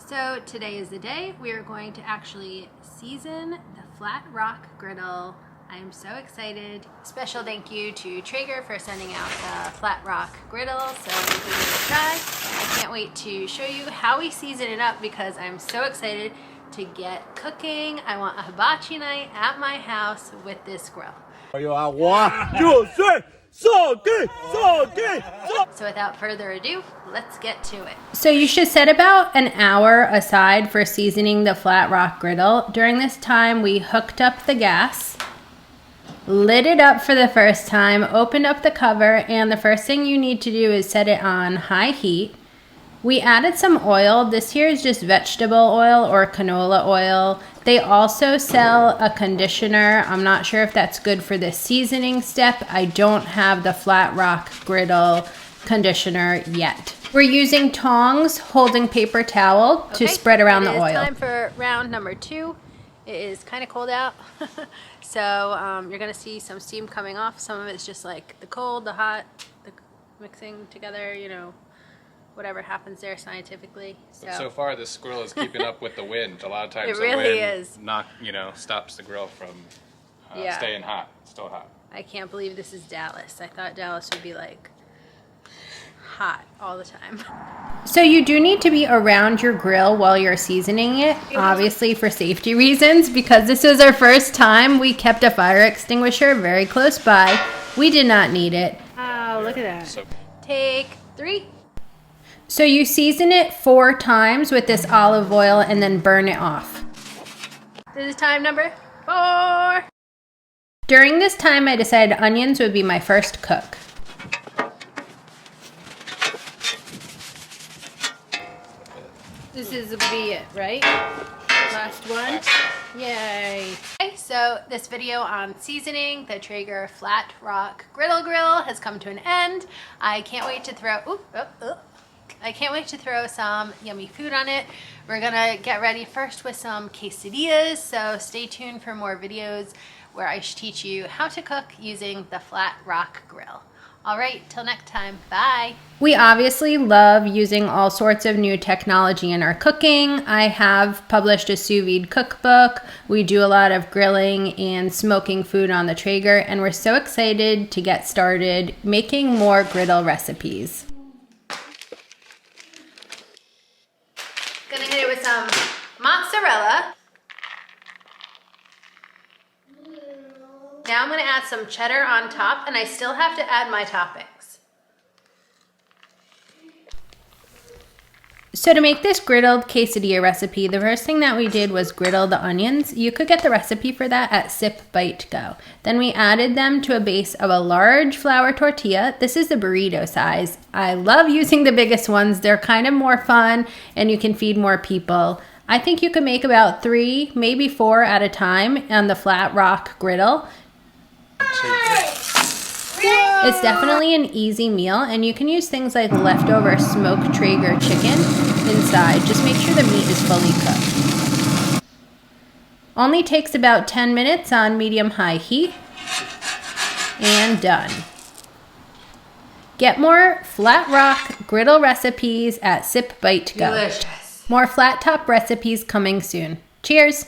So today is the day we are going to actually season the FLATROCK Griddle. I am so excited. Special thank you to Traeger for sending out the FLATROCK Griddle so we can give it a try. I can't wait to show you how we season it up because I'm so excited to get cooking. I want a hibachi night at my house with this grill. So without further ado, let's get to it. So you should set about an hour aside for seasoning the FLATROCK Griddle. During this time, we hooked up the gas, lit it up for the first time, opened up the cover, and the first thing you need to do is set it on high heat. We added some oil. This here is just vegetable oil or canola oil. They also sell a conditioner. I'm not sure if that's good for the seasoning step. I don't have the FLATROCK Griddle conditioner yet. We're using tongs holding paper towel to spread around the oil. It's time for round number 2. It is kind of cold out. So you're gonna see some steam coming off. Some of it's just like the cold, the hot, the mixing together, you know, whatever happens there scientifically. So far this grill is keeping up with the wind. A lot of times it really the wind stops the grill from staying hot, still hot. I can't believe this is Dallas. I thought Dallas would be like hot all the time. So you do need to be around your grill while you're seasoning it, obviously for safety reasons, because this is our first time. We kept a fire extinguisher very close by. We did not need it. Oh, look at that. So take 3. So you season it 4 times with this olive oil and then burn it off. This is time number 4. During this time, I decided onions would be my first cook. This is be it, right? Last one. Yay. Okay, so this video on seasoning the Traeger FLATROCK Griddle has come to an end. I can't wait to throw, I can't wait to throw some yummy food on it. We're gonna get ready first with some quesadillas, so stay tuned for more videos where I teach you how to cook using the FLATROCK Grill. All right, till next time, bye. We obviously love using all sorts of new technology in our cooking. I have published a sous vide cookbook. We do a lot of grilling and smoking food on the Traeger, and we're so excited to get started making more griddle recipes. Gonna hit it with some mozzarella. Now I'm gonna add some cheddar on top, and I still have to add my toppings. So to make this griddled quesadilla recipe, the first thing that we did was griddle the onions. You could get the recipe for that at Sip Bite Go. Then we added them to a base of a large flour tortilla. This is the burrito size. I love using the biggest ones. They're kind of more fun and you can feed more people. I think you could make about 3, maybe 4 at a time on the FLATROCK Griddle. It's definitely an easy meal, and you can use things like leftover smoked Traeger chicken inside. Just make sure the meat is fully cooked. Only takes about 10 minutes on medium-high heat, and done. Get more FLATROCK Griddle recipes at Sip Bite Go. Delicious. More flat top recipes coming soon. Cheers!